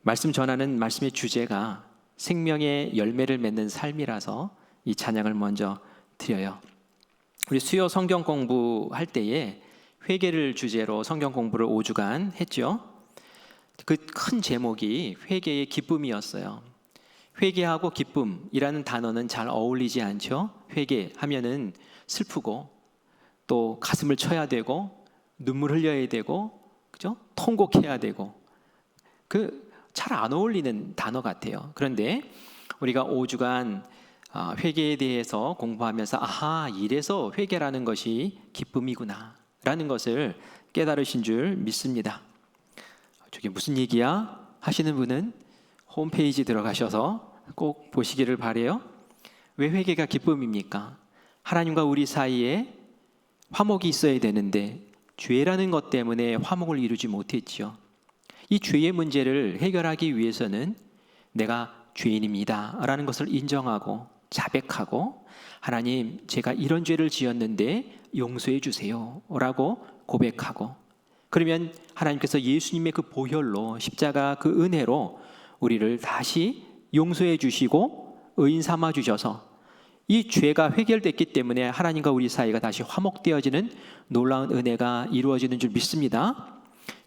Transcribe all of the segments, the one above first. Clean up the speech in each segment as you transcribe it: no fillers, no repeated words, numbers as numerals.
말씀 전하는 말씀의 주제가 생명의 열매를 맺는 삶이라서 이 찬양을 먼저 드려요. 우리 수요 성경 공부할 때에 회개를 주제로 성경 공부를 5주간 했죠. 그 큰 제목이 회개의 기쁨이었어요. 회개하고 기쁨이라는 단어는 잘 어울리지 않죠. 회개하면은 슬프고 또 가슴을 쳐야 되고 눈물 흘려야 되고, 그죠? 통곡해야 되고, 잘 안 어울리는 단어 같아요. 그런데 우리가 5주간 회개에 대해서 공부하면서 아하, 이래서 회개라는 것이 기쁨이구나 라는 것을 깨달으신 줄 믿습니다. 저게 무슨 얘기야? 하시는 분은 홈페이지 들어가셔서 꼭 보시기를 바라요. 왜 회개가 기쁨입니까? 하나님과 우리 사이에 화목이 있어야 되는데 죄라는 것 때문에 화목을 이루지 못했지요. 이 죄의 문제를 해결하기 위해서는 내가 죄인입니다 라는 것을 인정하고 자백하고, 하나님, 제가 이런 죄를 지었는데 용서해 주세요 라고 고백하고, 그러면 하나님께서 예수님의 그 보혈로, 십자가 그 은혜로 우리를 다시 용서해 주시고 의인 삼아 주셔서 이 죄가 해결됐기 때문에 하나님과 우리 사이가 다시 화목되어지는 놀라운 은혜가 이루어지는 줄 믿습니다.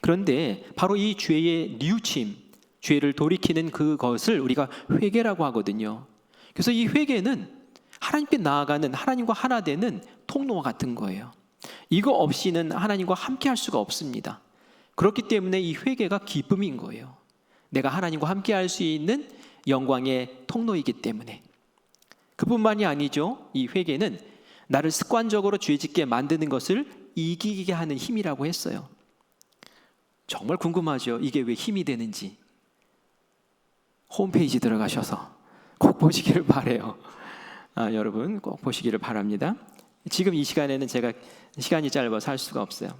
그런데 바로 이 죄의 뉘우침, 죄를 돌이키는 그것을 우리가 회개라고 하거든요. 그래서 이 회개는 하나님께 나아가는, 하나님과 하나 되는 통로와 같은 거예요. 이거 없이는 하나님과 함께 할 수가 없습니다. 그렇기 때문에 이 회개가 기쁨인 거예요. 내가 하나님과 함께 할 수 있는 영광의 통로이기 때문에. 그뿐만이 아니죠. 이 회개는 나를 습관적으로 죄짓게 만드는 것을 이기게 하는 힘이라고 했어요. 정말 궁금하죠. 이게 왜 힘이 되는지. 홈페이지 들어가셔서 꼭 보시기를 바라요. 여러분 꼭 보시기를 바랍니다. 지금 이 시간에는 제가 시간이 짧아서 할 수가 없어요.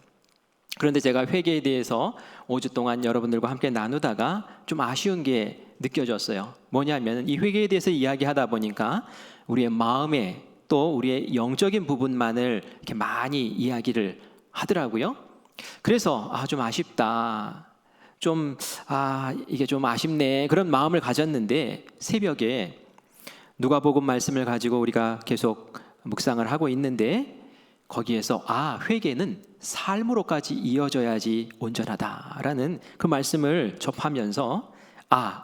그런데 제가 회개에 대해서 5주 동안 여러분들과 함께 나누다가 좀 아쉬운 게 느껴졌어요. 뭐냐면 이 회개에 대해서 이야기하다 보니까 우리의 마음에 또 우리의 영적인 부분만을 이렇게 많이 이야기를 하더라고요. 그래서 좀 아쉽다, 이게 좀 아쉽네, 그런 마음을 가졌는데, 새벽에 누가복음 말씀을 가지고 우리가 계속 묵상을 하고 있는데 거기에서 회개는 삶으로까지 이어져야지 온전하다라는 그 말씀을 접하면서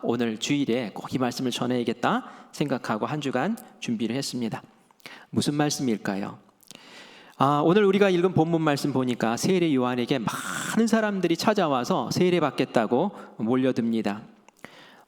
오늘 주일에 꼭 이 말씀을 전해야겠다 생각하고 한 주간 준비를 했습니다. 무슨 말씀일까요? 오늘 우리가 읽은 본문 말씀 보니까 세례 요한에게 많은 사람들이 찾아와서 세례 받겠다고 몰려듭니다.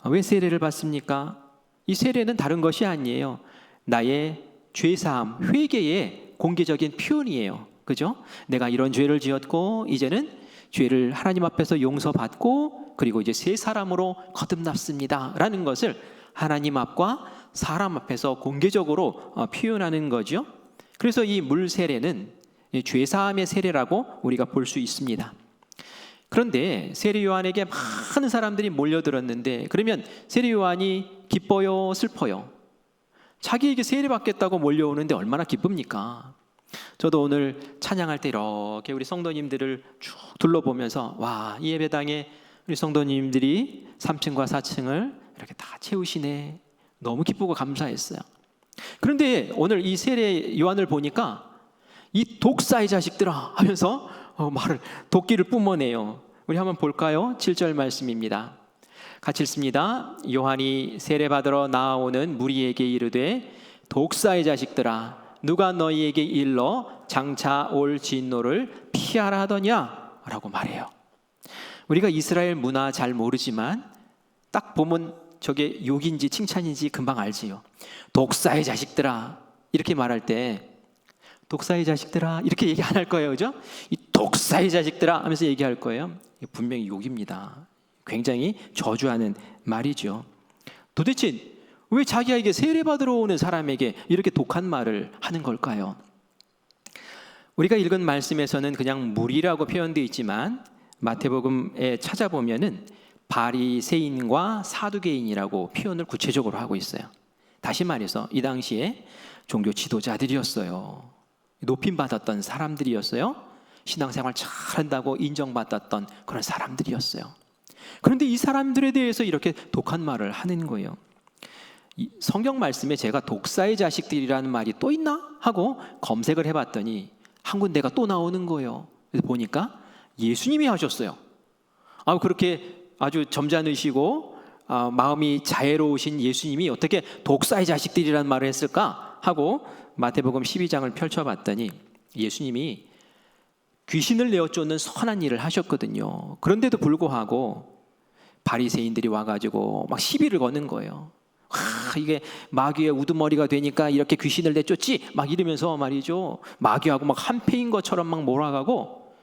왜 세례를 받습니까? 이 세례는 다른 것이 아니에요. 나의 죄사함, 회개의 공개적인 표현이에요. 그죠? 내가 이런 죄를 지었고 이제는 죄를 하나님 앞에서 용서받고 그리고 이제 새 사람으로 거듭났습니다 라는 것을 하나님 앞과 사람 앞에서 공개적으로 표현하는 거죠. 그래서 이 물 세례는 죄사함의 세례라고 우리가 볼 수 있습니다. 그런데 세례 요한에게 많은 사람들이 몰려들었는데, 그러면 세례 요한이 기뻐요, 슬퍼요? 자기에게 세례 받겠다고 몰려오는데 얼마나 기쁩니까? 저도 오늘 찬양할 때 이렇게 우리 성도님들을 쭉 둘러보면서 이 예배당에 우리 성도님들이 3층과 4층을 이렇게 다 채우시네, 너무 기쁘고 감사했어요. 그런데 오늘 이 세례 요한을 보니까 이 독사의 자식들아 하면서 도끼를 뿜어내요. 우리 한번 볼까요? 7절 말씀입니다. 같이 읽습니다. 요한이 세례받으러 나오는 무리에게 이르되 독사의 자식들아, 누가 너희에게 일러 장차 올 진노를 피하라 하더냐 라고 말해요. 우리가 이스라엘 문화 잘 모르지만 딱 보면 저게 욕인지 칭찬인지 금방 알지요. 독사의 자식들아 이렇게 말할 때 독사의 자식들아 이렇게 얘기 안 할 거예요. 그죠? 이 독사의 자식들아 하면서 얘기할 거예요. 분명히 욕입니다. 굉장히 저주하는 말이죠. 도대체 왜 자기에게 세례받으러 오는 사람에게 이렇게 독한 말을 하는 걸까요? 우리가 읽은 말씀에서는 그냥 무리라고 표현되어 있지만 마태복음에 찾아보면은 바리새인과 사두개인이라고 표현을 구체적으로 하고 있어요. 다시 말해서 이 당시에 종교 지도자들이었어요. 높임받았던 사람들이었어요. 신앙생활 잘한다고 인정받았던 그런 사람들이었어요. 그런데 이 사람들에 대해서 이렇게 독한 말을 하는 거예요. 이 성경 말씀에 제가 독사의 자식들이라는 말이 또 있나 하고 검색을 해봤더니 한 군데가 또 나오는 거예요. 그래서 보니까 예수님이 하셨어요. 그렇게 아주 점잖으시고 마음이 자애로우신 예수님이 어떻게 독사의 자식들이라는 말을 했을까 하고 마태복음 12장을 펼쳐봤더니 예수님이 귀신을 내어 쫓는 선한 일을 하셨거든요. 그런데도 불구하고 바리새인들이 와가지고 막 시비를 거는 거예요. 이게 마귀의 우두머리가 되니까 이렇게 귀신을 내쫓지 막 이러면서 말이죠, 마귀하고 막 한패인 것처럼 막 몰아가고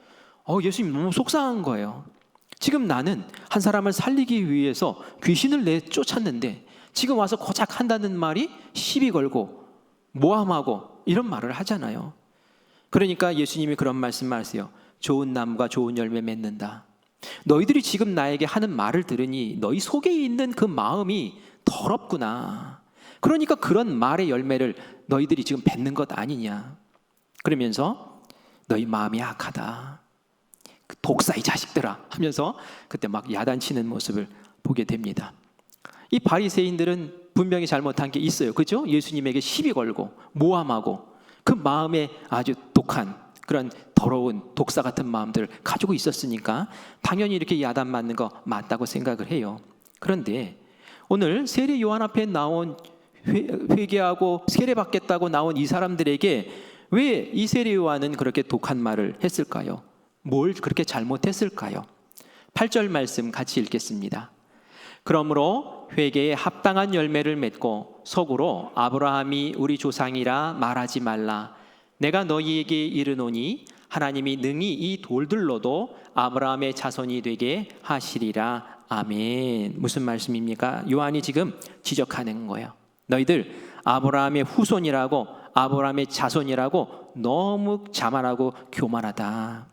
예수님 너무 속상한 거예요. 지금 나는 한 사람을 살리기 위해서 귀신을 내쫓았는데 지금 와서 고작 한다는 말이 시비 걸고 모함하고 이런 말을 하잖아요. 그러니까 예수님이 그런 말씀하세요. 좋은 나무가 좋은 열매 맺는다. 너희들이 지금 나에게 하는 말을 들으니 너희 속에 있는 그 마음이 더럽구나. 그러니까 그런 말의 열매를 너희들이 지금 뱉는 것 아니냐. 그러면서 너희 마음이 악하다. 독사의 자식들아 하면서 그때 막 야단치는 모습을 보게 됩니다. 이 바리새인들은 분명히 잘못한 게 있어요. 그죠? 예수님에게 시비 걸고 모함하고 그 마음에 아주 독한 그런 더러운 독사 같은 마음들을 가지고 있었으니까 당연히 이렇게 야단 맞는 거 맞다고 생각을 해요. 그런데 오늘 세례 요한 앞에 나온 회개하고 세례받겠다고 나온 이 사람들에게 왜 이 세례 요한은 그렇게 독한 말을 했을까요? 뭘 그렇게 잘못했을까요? 8절 말씀 같이 읽겠습니다. 그러므로 회개에 합당한 열매를 맺고 속으로 아브라함이 우리 조상이라 말하지 말라. 내가 너희에게 이르노니 하나님이 능히 이 돌들로도 아브라함의 자손이 되게 하시리라. 아멘. 무슨 말씀입니까? 요한이 지금 지적하는 거예요. 너희들 아브라함의 후손이라고, 아브라함의 자손이라고 너무 자만하고 교만하다.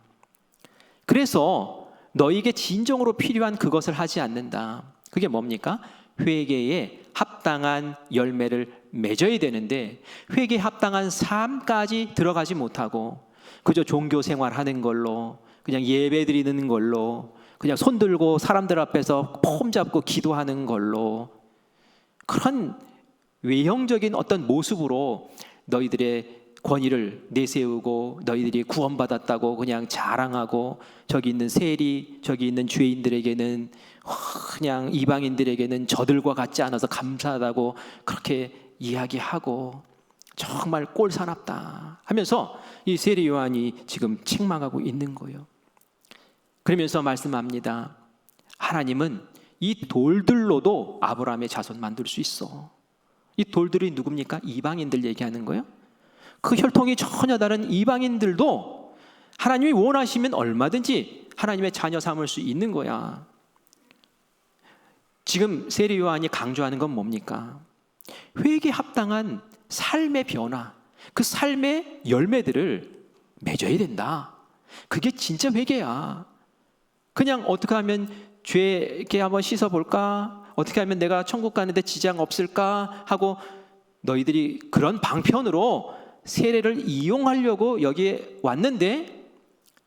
그래서 너희에게 진정으로 필요한 그것을 하지 않는다. 그게 뭡니까? 회개에 합당한 열매를 맺어야 되는데 회개에 합당한 삶까지 들어가지 못하고 그저 종교 생활하는 걸로, 그냥 예배 드리는 걸로, 그냥 손 들고 사람들 앞에서 폼 잡고 기도하는 걸로, 그런 외형적인 어떤 모습으로 너희들의 권위를 내세우고 너희들이 구원받았다고 그냥 자랑하고, 저기 있는 세리, 저기 있는 죄인들에게는, 그냥 이방인들에게는 저들과 같지 않아서 감사하다고 그렇게 이야기하고 정말 꼴사납다 하면서 이 세례 요한이 지금 책망하고 있는 거예요. 그러면서 말씀합니다. 하나님은 이 돌들로도 아브라함의 자손 만들 수 있어. 이 돌들이 누굽니까? 이방인들 얘기하는 거예요. 그 혈통이 전혀 다른 이방인들도 하나님이 원하시면 얼마든지 하나님의 자녀 삼을 수 있는 거야. 지금 세례 요한이 강조하는 건 뭡니까? 회개에 합당한 삶의 변화, 그 삶의 열매들을 맺어야 된다. 그게 진짜 회개야. 그냥 어떻게 하면 죄에 한번 씻어볼까? 어떻게 하면 내가 천국 가는데 지장 없을까? 하고 너희들이 그런 방편으로 세례를 이용하려고 여기에 왔는데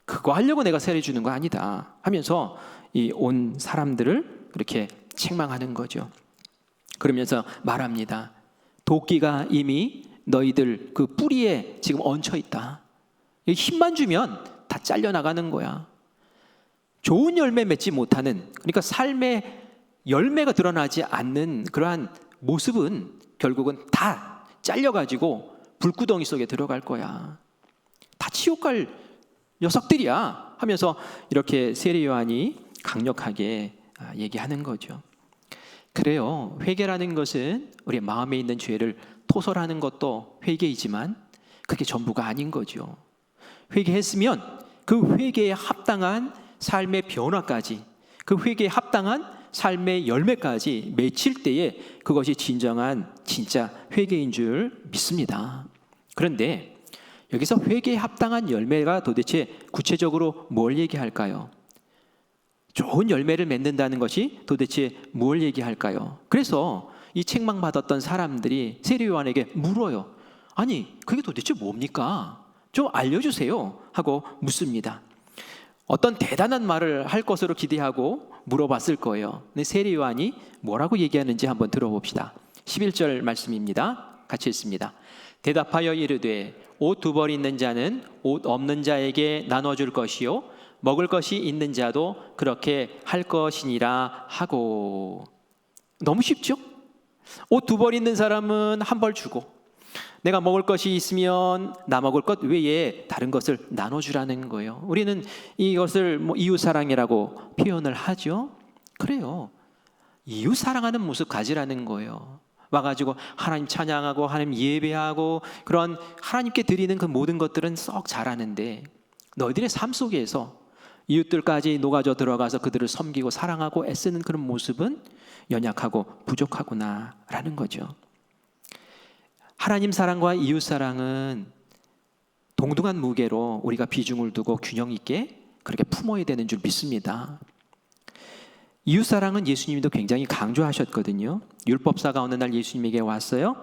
그거 하려고 내가 세례 주는 거 아니다 하면서 이 온 사람들을 그렇게 책망하는 거죠. 그러면서 말합니다. 도끼가 이미 너희들 그 뿌리에 지금 얹혀 있다. 힘만 주면 다 잘려나가는 거야. 좋은 열매 맺지 못하는, 그러니까 삶의 열매가 드러나지 않는 그러한 모습은 결국은 다 잘려가지고 불구덩이 속에 들어갈 거야. 다 지옥 갈 녀석들이야 하면서 이렇게 세례 요한이 강력하게 얘기하는 거죠. 그래요. 회개라는 것은 우리 마음에 있는 죄를 토설하는 것도 회개이지만 그게 전부가 아닌 거죠. 회개했으면 그 회개에 합당한 삶의 변화까지, 그 회개에 합당한 삶의 열매까지 맺힐 때에 그것이 진정한 진짜 회개인 줄 믿습니다. 그런데 여기서 회개에 합당한 열매가 도대체 구체적으로 뭘 얘기할까요? 좋은 열매를 맺는다는 것이 도대체 뭘 얘기할까요? 그래서 이 책망받았던 사람들이 세례 요한에게 물어요. 아니, 그게 도대체 뭡니까? 좀 알려주세요 하고 묻습니다. 어떤 대단한 말을 할 것으로 기대하고 물어봤을 거예요. 근데 세례 요한이 뭐라고 얘기하는지 한번 들어봅시다. 11절 말씀입니다. 같이 읽습니다. 대답하여 이르되 옷 두 벌 있는 자는 옷 없는 자에게 나눠줄 것이요 먹을 것이 있는 자도 그렇게 할 것이니라 하고. 너무 쉽죠? 옷 두 벌 있는 사람은 한 벌 주고, 내가 먹을 것이 있으면 나 먹을 것 외에 다른 것을 나눠주라는 거예요. 우리는 이것을 이웃사랑이라고 표현을 하죠. 그래요. 이웃사랑하는 모습 가지라는 거예요. 와가지고 하나님 찬양하고 하나님 예배하고 그런 하나님께 드리는 그 모든 것들은 썩 잘하는데, 너희들의 삶 속에서 이웃들까지 녹아져 들어가서 그들을 섬기고 사랑하고 애쓰는 그런 모습은 연약하고 부족하구나라는 거죠. 하나님 사랑과 이웃 사랑은 동등한 무게로 우리가 비중을 두고 균형 있게 그렇게 품어야 되는 줄 믿습니다. 이웃 사랑은 예수님도 굉장히 강조하셨거든요. 율법사가 어느 날 예수님에게 왔어요.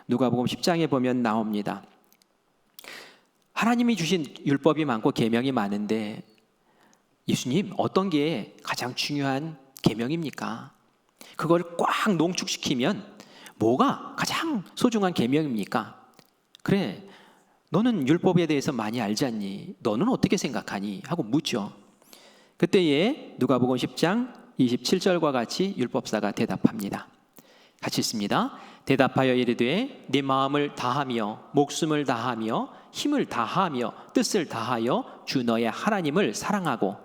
누가복음 10장에 보면 나옵니다. 하나님이 주신 율법이 많고 계명이 많은데 예수님, 어떤 게 가장 중요한 계명입니까? 그걸 꽉 농축시키면 뭐가 가장 소중한 계명입니까? 그래, 너는 율법에 대해서 많이 알지 않니? 너는 어떻게 생각하니? 하고 묻죠. 그때에 누가복음 10장 27절과 같이 율법사가 대답합니다. 같이 읽습니다. 대답하여 이르되 네 마음을 다하며 목숨을 다하며 힘을 다하며 뜻을 다하여 주 너의 하나님을 사랑하고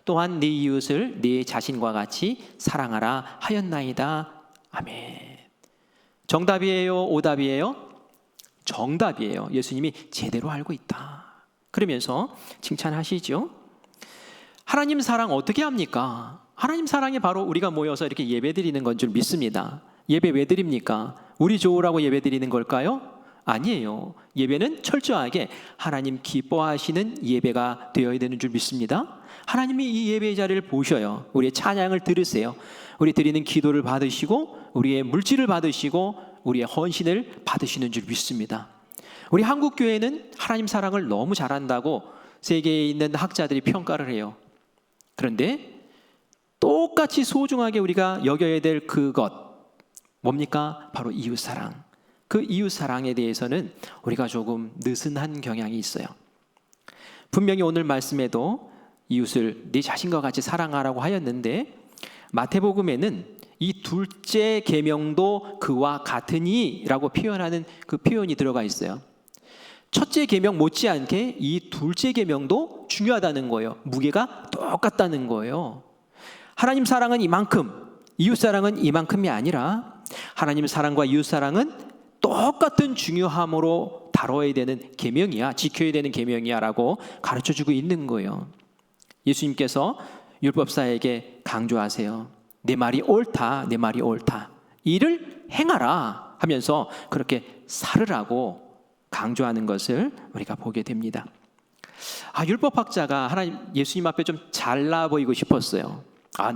또한 네 이웃을 네 자신과 같이 사랑하라 하였나이다. 아멘. 정답이에요? 오답이에요? 정답이에요. 예수님이 제대로 알고 있다. 그러면서 칭찬하시죠. 하나님 사랑 어떻게 합니까? 하나님 사랑이 바로 우리가 모여서 이렇게 예배 드리는 건 줄 믿습니다. 예배 왜 드립니까? 우리 좋으라고 예배 드리는 걸까요? 아니에요. 예배는 철저하게 하나님 기뻐하시는 예배가 되어야 되는 줄 믿습니다. 하나님이 이 예배의 자리를 보셔요. 우리의 찬양을 들으세요. 우리 드리는 기도를 받으시고 우리의 물질을 받으시고 우리의 헌신을 받으시는 줄 믿습니다. 우리 한국교회는 하나님 사랑을 너무 잘한다고 세계에 있는 학자들이 평가를 해요. 그런데 똑같이 소중하게 우리가 여겨야 될 그것 뭡니까? 바로 이웃사랑. 그 이웃사랑에 대해서는 우리가 조금 느슨한 경향이 있어요. 분명히 오늘 말씀에도 이웃을 네 자신과 같이 사랑하라고 하였는데 마태복음에는 이 둘째 계명도 그와 같으니라고 표현하는 그 표현이 들어가 있어요. 첫째 계명 못지않게 이 둘째 계명도 중요하다는 거예요. 무게가 똑같다는 거예요. 하나님 사랑은 이만큼, 이웃 사랑은 이만큼이 아니라 하나님 사랑과 이웃 사랑은 똑같은 중요함으로 다뤄야 되는 계명이야, 지켜야 되는 계명이야라고 가르쳐주고 있는 거예요. 예수님께서 율법사에게 강조하세요. 내 말이 옳다, 내 말이 옳다. 이를 행하라 하면서 그렇게 살으라고 강조하는 것을 우리가 보게 됩니다. 율법학자가 하나님 예수님 앞에 좀 잘나 보이고 싶었어요.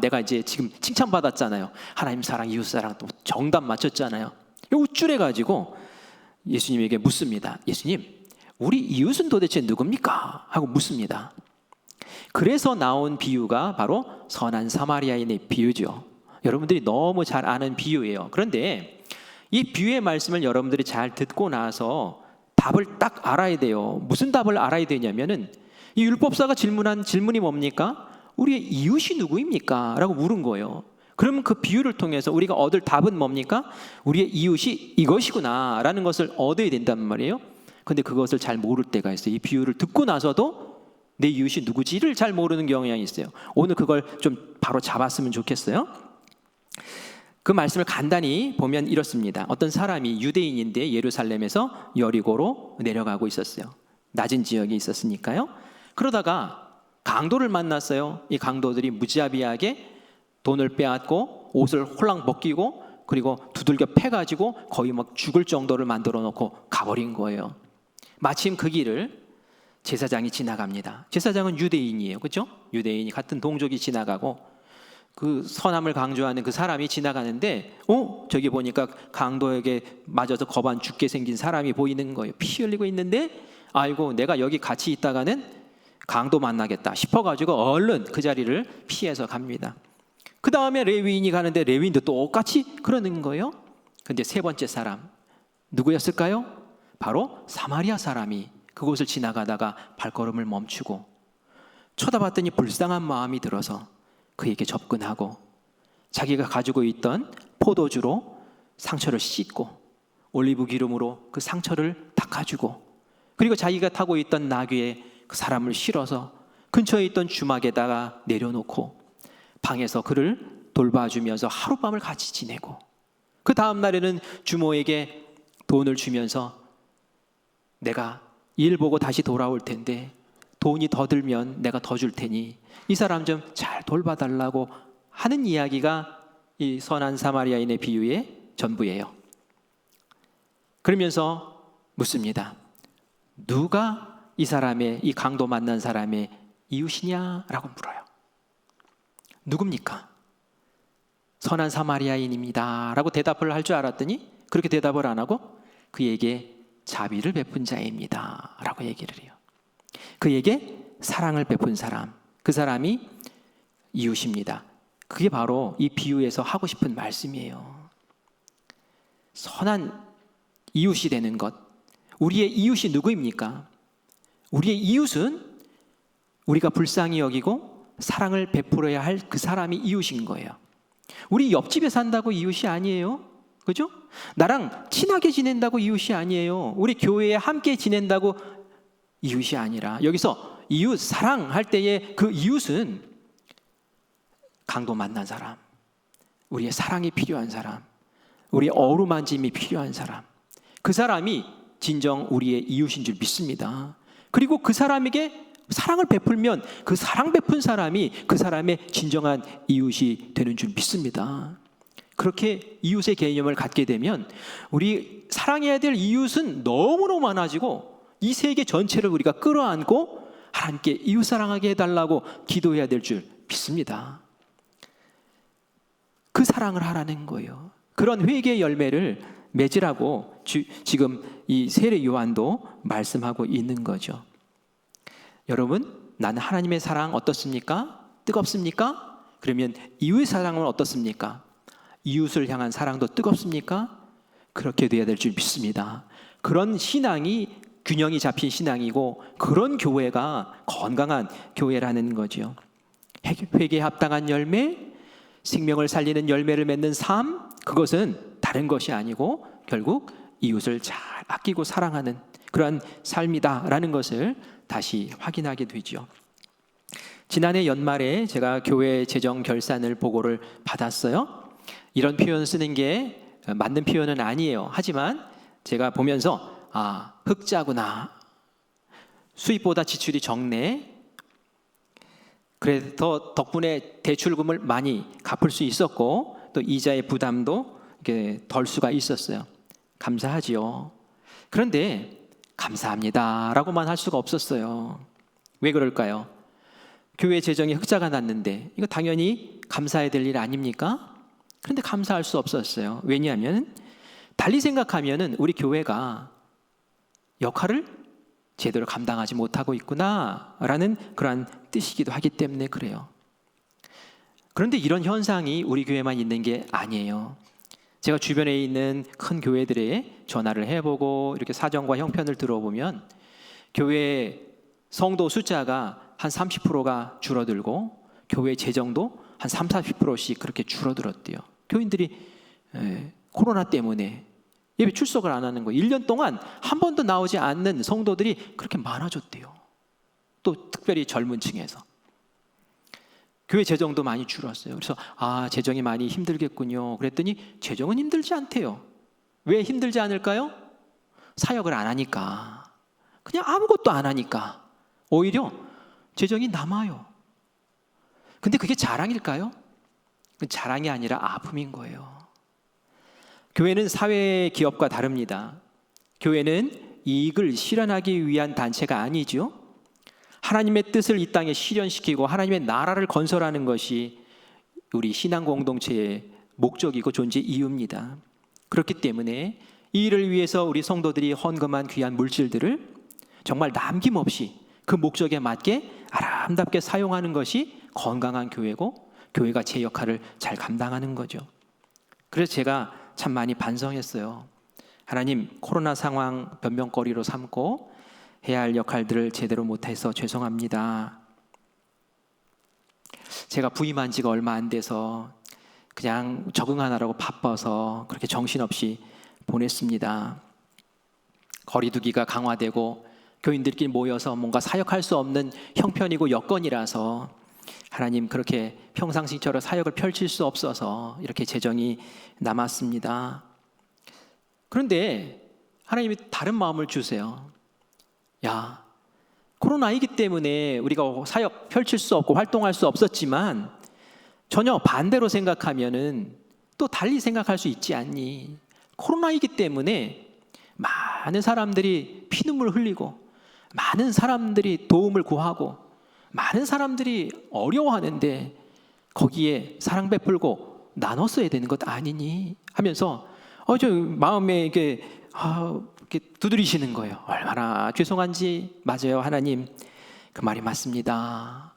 내가 이제 지금 칭찬받았잖아요. 하나님 사랑, 이웃 사랑 또 정답 맞췄잖아요. 우쭐해가지고 예수님에게 묻습니다. 예수님, 우리 이웃은 도대체 누굽니까? 하고 묻습니다. 그래서 나온 비유가 바로 선한 사마리아인의 비유죠. 여러분들이 너무 잘 아는 비유예요. 그런데 이 비유의 말씀을 여러분들이 잘 듣고 나서 답을 딱 알아야 돼요. 무슨 답을 알아야 되냐면은 이 율법사가 질문한 질문이 뭡니까? 우리의 이웃이 누구입니까? 라고 물은 거예요. 그러면 그 비유를 통해서 우리가 얻을 답은 뭡니까? 우리의 이웃이 이것이구나 라는 것을 얻어야 된단 말이에요. 근데 그것을 잘 모를 때가 있어요. 이 비유를 듣고 나서도 내 이웃이 누구지를 잘 모르는 경향이 있어요. 오늘 그걸 좀 바로 잡았으면 좋겠어요. 그 말씀을 간단히 보면 이렇습니다. 어떤 사람이 유대인인데 예루살렘에서 여리고로 내려가고 있었어요. 낮은 지역에 있었으니까요. 그러다가 강도를 만났어요. 이 강도들이 무자비하게 돈을 빼앗고 옷을 홀랑 벗기고 그리고 두들겨 패가지고 거의 막 죽을 정도를 만들어 놓고 가버린 거예요. 마침 그 길을 제사장이 지나갑니다. 제사장은 유대인이에요. 그렇죠? 유대인이 같은 동족이 지나가고 그 선함을 강조하는 그 사람이 지나가는데 저기 보니까 강도에게 맞아서 거반 죽게 생긴 사람이 보이는 거예요. 피 흘리고 있는데 아이고 내가 여기 같이 있다가는 강도 만나겠다 싶어가지고 얼른 그 자리를 피해서 갑니다. 그 다음에 레위인이 가는데 레위인도 똑같이 그러는 거예요. 근데 세 번째 사람 누구였을까요? 바로 사마리아 사람이 그곳을 지나가다가 발걸음을 멈추고 쳐다봤더니 불쌍한 마음이 들어서 그에게 접근하고 자기가 가지고 있던 포도주로 상처를 씻고 올리브 기름으로 그 상처를 닦아주고 그리고 자기가 타고 있던 나귀에 그 사람을 실어서 근처에 있던 주막에다가 내려놓고 방에서 그를 돌봐주면서 하룻밤을 같이 지내고 그 다음 날에는 주모에게 돈을 주면서 내가 일 보고 다시 돌아올 텐데 돈이 더 들면 내가 더 줄 테니 이 사람 좀 잘 돌봐달라고 하는 이야기가 이 선한 사마리아인의 비유의 전부예요. 그러면서 묻습니다. 누가 이 사람의 이 강도 만난 사람의 이웃이냐라고 물어요. 누굽니까? 선한 사마리아인입니다 라고 대답을 할 줄 알았더니 그렇게 대답을 안 하고 그에게 자비를 베푼 자입니다 라고 얘기를 해요. 그에게 사랑을 베푼 사람, 그 사람이 이웃입니다. 그게 바로 이 비유에서 하고 싶은 말씀이에요. 선한 이웃이 되는 것. 우리의 이웃이 누구입니까? 우리의 이웃은 우리가 불쌍히 여기고 사랑을 베풀어야 할 그 사람이 이웃인 거예요. 우리 옆집에 산다고 이웃이 아니에요. 그죠? 나랑 친하게 지낸다고 이웃이 아니에요. 우리 교회에 함께 지낸다고 이웃이 아니라 여기서 이웃 사랑할 때의 그 이웃은 강도 만난 사람, 우리의 사랑이 필요한 사람, 우리의 어루만짐이 필요한 사람, 그 사람이 진정 우리의 이웃인 줄 믿습니다. 그리고 그 사람에게 사랑을 베풀면 그 사랑 베푼 사람이 그 사람의 진정한 이웃이 되는 줄 믿습니다. 그렇게 이웃의 개념을 갖게 되면 우리 사랑해야 될 이웃은 너무너무 많아지고 이 세계 전체를 우리가 끌어안고 하나님께 이웃 사랑하게 해달라고 기도해야 될 줄 믿습니다. 그 사랑을 하라는 거예요. 그런 회개의 열매를 맺으라고 지금 이 세례 요한도 말씀하고 있는 거죠. 여러분, 나는 하나님의 사랑 어떻습니까? 뜨겁습니까? 그러면 이웃의 사랑은 어떻습니까? 이웃을 향한 사랑도 뜨겁습니까? 그렇게 돼야 될 줄 믿습니다. 그런 신앙이 균형이 잡힌 신앙이고 그런 교회가 건강한 교회라는 거죠. 회개에 합당한 열매, 생명을 살리는 열매를 맺는 삶, 그것은 다른 것이 아니고 결국 이웃을 잘 아끼고 사랑하는 그러한 삶이다라는 것을 다시 확인하게 되죠. 지난해 연말에 제가 교회 재정 결산을 보고를 받았어요. 이런 표현 쓰는 게 맞는 표현은 아니에요. 하지만 제가 보면서 흑자구나. 수입보다 지출이 적네. 그래서 덕분에 대출금을 많이 갚을 수 있었고 또 이자의 부담도 이렇게 덜 수가 있었어요. 감사하지요. 그런데 감사합니다라고만 할 수가 없었어요. 왜 그럴까요? 교회 재정에 흑자가 났는데 이거 당연히 감사해야 될 일 아닙니까? 그런데 감사할 수 없었어요. 왜냐하면 달리 생각하면은 우리 교회가 역할을 제대로 감당하지 못하고 있구나라는 그러한 뜻이기도 하기 때문에 그래요. 그런데 이런 현상이 우리 교회만 있는 게 아니에요. 제가 주변에 있는 큰 교회들에 전화를 해보고 이렇게 사정과 형편을 들어보면 교회 성도 숫자가 한 30%가 줄어들고 교회 재정도 한 30-40%씩 그렇게 줄어들었대요. 교인들이 코로나 때문에 예배 출석을 안 하는 거예요. 1년 동안 한 번도 나오지 않는 성도들이 그렇게 많아졌대요. 또 특별히 젊은 층에서. 교회 재정도 많이 줄었어요. 그래서 재정이 많이 힘들겠군요. 그랬더니 재정은 힘들지 않대요. 왜 힘들지 않을까요? 사역을 안 하니까. 그냥 아무것도 안 하니까. 오히려 재정이 남아요. 근데 그게 자랑일까요? 그건 자랑이 아니라 아픔인 거예요. 교회는 사회 기업과 다릅니다. 교회는 이익을 실현하기 위한 단체가 아니죠. 하나님의 뜻을 이 땅에 실현시키고 하나님의 나라를 건설하는 것이 우리 신앙 공동체의 목적이고 존재 이유입니다. 그렇기 때문에 이 일을 위해서 우리 성도들이 헌금한 귀한 물질들을 정말 남김없이 그 목적에 맞게 아름답게 사용하는 것이 건강한 교회고, 교회가 제 역할을 잘 감당하는 거죠. 그래서 제가 참 많이 반성했어요. 하나님, 코로나 상황 변명거리로 삼고 해야 할 역할들을 제대로 못해서 죄송합니다. 제가 부임한 지가 얼마 안 돼서 그냥 적응하느라고 바빠서 그렇게 정신없이 보냈습니다. 거리두기가 강화되고 교인들끼리 모여서 뭔가 사역할 수 없는 형편이고 여건이라서 하나님, 그렇게 평상시처럼 사역을 펼칠 수 없어서 이렇게 재정이 남았습니다. 그런데 하나님이 다른 마음을 주세요. 야, 코로나이기 때문에 우리가 사역 펼칠 수 없고 활동할 수 없었지만 전혀 반대로 생각하면은 또 달리 생각할 수 있지 않니? 코로나이기 때문에 많은 사람들이 피눈물 흘리고 많은 사람들이 도움을 구하고 많은 사람들이 어려워하는데 거기에 사랑 베풀고 나눴어야 되는 것 아니니? 하면서 저 마음에 이렇게 두드리시는 거예요. 얼마나 죄송한지. 맞아요, 하나님, 그 말이 맞습니다.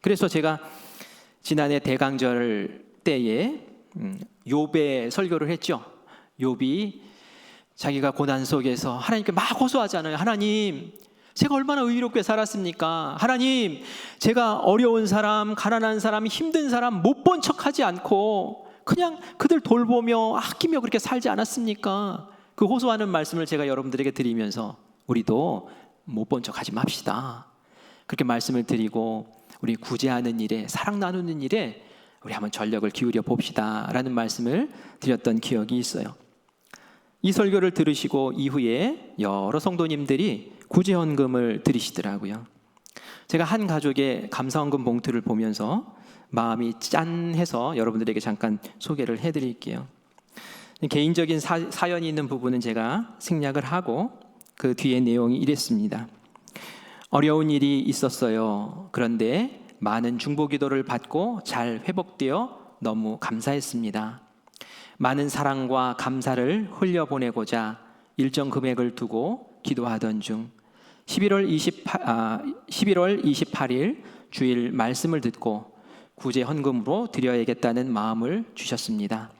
그래서 제가 지난해 대강절 때에 욥의 설교를 했죠. 욥이 자기가 고난 속에서 하나님께 막 호소하잖아요. 하나님, 제가 얼마나 의롭게 살았습니까? 하나님, 제가 어려운 사람, 가난한 사람, 힘든 사람 못 본 척하지 않고 그냥 그들 돌보며 아끼며 그렇게 살지 않았습니까? 그 호소하는 말씀을 제가 여러분들에게 드리면서 우리도 못 본 척하지 맙시다, 그렇게 말씀을 드리고 우리 구제하는 일에, 사랑 나누는 일에 우리 한번 전력을 기울여 봅시다 라는 말씀을 드렸던 기억이 있어요. 이 설교를 들으시고 이후에 여러 성도님들이 구제헌금을 드리시더라고요. 제가 한 가족의 감사헌금 봉투를 보면서 마음이 짠해서 여러분들에게 잠깐 소개를 해드릴게요. 개인적인 사연이 있는 부분은 제가 생략을 하고 그 뒤에 내용이 이랬습니다. 어려운 일이 있었어요. 그런데 많은 중보기도를 받고 잘 회복되어 너무 감사했습니다. 많은 사랑과 감사를 흘려보내고자 일정 금액을 두고 기도하던 중 11월 28일 주일 말씀을 듣고 구제 헌금으로 드려야겠다는 마음을 주셨습니다.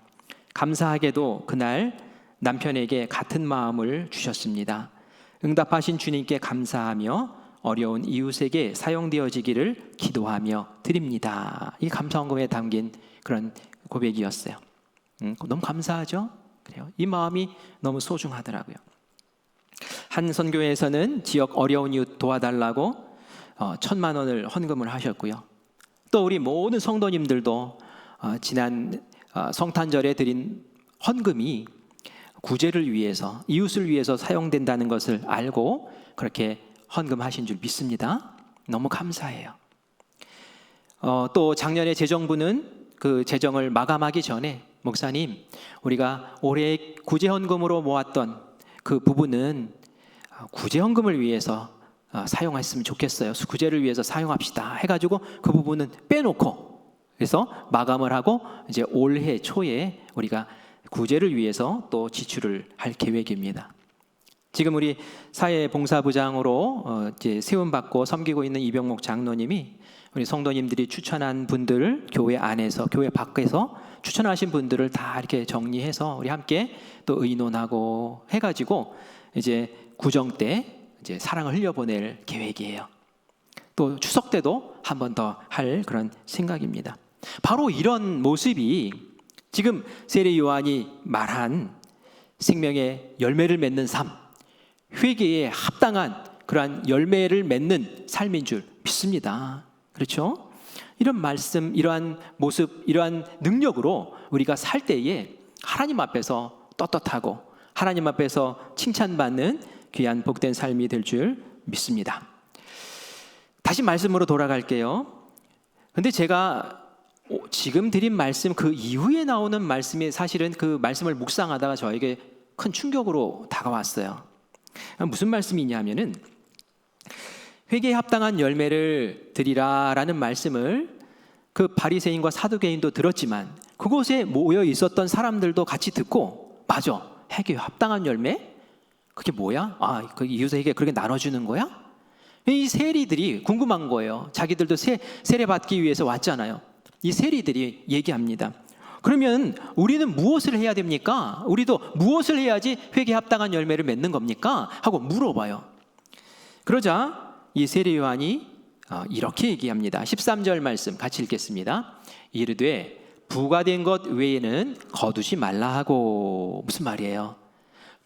감사하게도 그날 남편에게 같은 마음을 주셨습니다. 응답하신 주님께 감사하며 어려운 이웃에게 사용되어지기를 기도하며 드립니다. 이 감사헌금에 담긴 그런 고백이었어요. 너무 감사하죠? 그래요. 이 마음이 너무 소중하더라고요. 한 선교회에서는 지역 어려운 이웃 도와달라고 1,000만 원을 헌금을 하셨고요. 또 우리 모든 성도님들도 지난 성탄절에 드린 헌금이 구제를 위해서, 이웃을 위해서 사용된다는 것을 알고 그렇게 헌금하신 줄 믿습니다. 너무 감사해요. 또 작년에 재정부는 그 재정을 마감하기 전에 목사님, 우리가 올해 구제헌금으로 모았던 그 부분은 구제헌금을 위해서 사용했으면 좋겠어요. 구제를 위해서 사용합시다 해가지고 그 부분은 빼놓고, 그래서 마감을 하고 이제 올해 초에 우리가 구제를 위해서 또 지출을 할 계획입니다. 지금 우리 사회봉사부장으로 이제 세움받고 섬기고 있는 이병목 장로님이 우리 성도님들이 추천한 분들을 교회 안에서, 교회 밖에서 추천하신 분들을 다 이렇게 정리해서 우리 함께 또 의논하고 해가지고 이제 구정 때 이제 사랑을 흘려보낼 계획이에요. 또 추석 때도 한 번 더 할 그런 생각입니다. 바로 이런 모습이 지금 세례 요한이 말한 생명의 열매를 맺는 삶, 회개에 합당한 그러한 열매를 맺는 삶인 줄 믿습니다. 그렇죠? 이런 말씀, 이러한 모습, 이러한 능력으로 우리가 살 때에 하나님 앞에서 떳떳하고 하나님 앞에서 칭찬받는 귀한 복된 삶이 될 줄 믿습니다. 다시 말씀으로 돌아갈게요. 근데 제가 지금 드린 말씀 그 이후에 나오는 말씀이 사실은 그 말씀을 묵상하다가 저에게 큰 충격으로 다가왔어요. 무슨 말씀이냐면은 회개에 합당한 열매를 드리라라는 말씀을 그 바리새인과 사두개인도 들었지만 그곳에 모여 있었던 사람들도 같이 듣고, 맞아, 회개에 합당한 열매? 그게 뭐야? 그 이웃에게 그렇게 나눠주는 거야? 이 세리들이 궁금한 거예요. 자기들도 세례 받기 위해서 왔잖아요. 이 세리들이 얘기합니다. 그러면 우리는 무엇을 해야 됩니까? 우리도 무엇을 해야지 회개에 합당한 열매를 맺는 겁니까? 하고 물어봐요. 그러자 이 세례 요한이 이렇게 얘기합니다. 13절 말씀 같이 읽겠습니다. 이르되 부과된 것 외에는 거두지 말라 하고. 무슨 말이에요?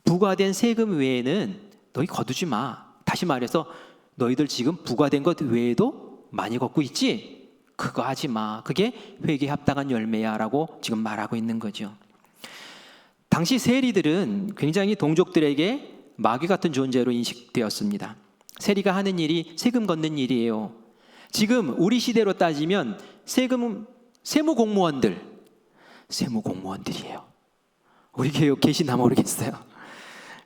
부과된 세금 외에는 너희 거두지 마. 다시 말해서 너희들 지금 부과된 것 외에도 많이 걷고 있지? 그거 하지 마. 그게 회개에 합당한 열매야 라고 지금 말하고 있는 거죠. 당시 세리들은 굉장히 동족들에게 마귀 같은 존재로 인식되었습니다. 세리가 하는 일이 세금 걷는 일이에요. 지금 우리 시대로 따지면 세무공무원들이에요. 우리 교회 계시나 모르겠어요.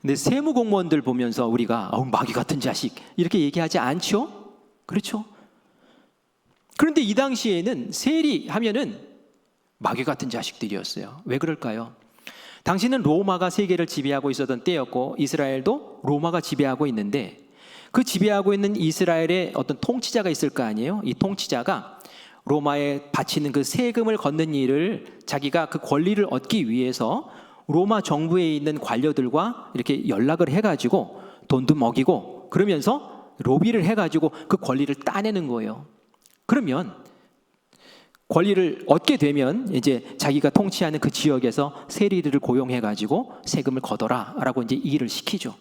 근데 세무공무원들 보면서 우리가 마귀 같은 자식 이렇게 얘기하지 않죠? 그렇죠? 그런데 이 당시에는 세리 하면은 마귀 같은 자식들이었어요. 왜 그럴까요? 당시는 로마가 세계를 지배하고 있었던 때였고 이스라엘도 로마가 지배하고 있는데 그 지배하고 있는 이스라엘의 어떤 통치자가 있을 거 아니에요? 이 통치자가 로마에 바치는 그 세금을 걷는 일을 자기가 그 권리를 얻기 위해서 로마 정부에 있는 관료들과 이렇게 연락을 해가지고 돈도 먹이고 그러면서 로비를 해가지고 그 권리를 따내는 거예요. 그러면 권리를 얻게 되면 이제 자기가 통치하는 그 지역에서 세리들을 고용해가지고 세금을 걷어라라고 이제 일을 시키죠.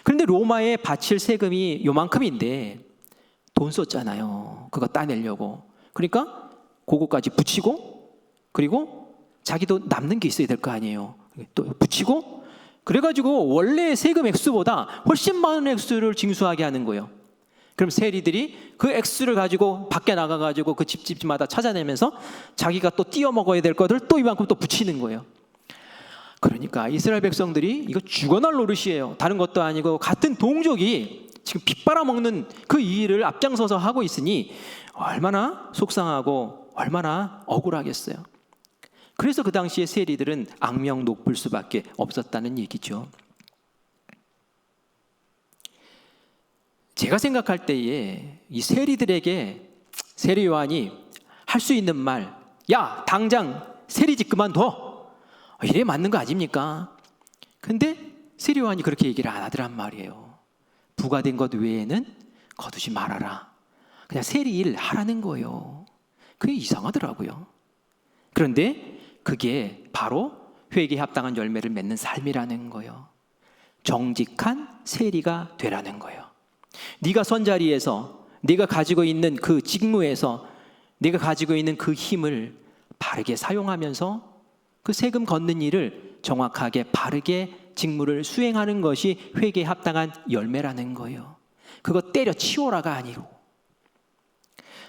그런데 로마에 바칠 세금이 요만큼인데 돈 썼잖아요. 그거 따내려고. 그러니까 그거까지 붙이고 그리고 자기도 남는 게 있어야 될 거 아니에요. 또 붙이고 그래가지고 원래 세금 액수보다 훨씬 많은 액수를 징수하게 하는 거예요. 그럼 세리들이 그 액수를 가지고 밖에 나가가지고 그 집마다 찾아내면서 자기가 또 띄어 먹어야 될 것을 또 이만큼 또 붙이는 거예요. 그러니까 이스라엘 백성들이 이거 죽어날 노릇이에요. 다른 것도 아니고 같은 동족이 지금 피 빨아먹는 그 일을 앞장서서 하고 있으니 얼마나 속상하고 얼마나 억울하겠어요. 그래서 그 당시에 세리들은 악명 높을 수밖에 없었다는 얘기죠. 제가 생각할 때에 이 세리들에게 세례 요한이 할 수 있는 말, 야 당장 세리직 그만둬, 이래 맞는 거 아닙니까? 근데 세례 요한이 그렇게 얘기를 안 하더란 말이에요. 부과된 것 외에는 거두지 말아라. 그냥 세리 일 하라는 거예요. 그게 이상하더라고요. 그런데 그게 바로 회개에 합당한 열매를 맺는 삶이라는 거예요. 정직한 세리가 되라는 거예요. 네가 선 자리에서 네가 가지고 있는 그 직무에서 네가 가지고 있는 그 힘을 바르게 사용하면서 그 세금 걷는 일을 정확하게 바르게 직무를 수행하는 것이 회개에 합당한 열매라는 거예요. 그거 때려치워라가 아니고.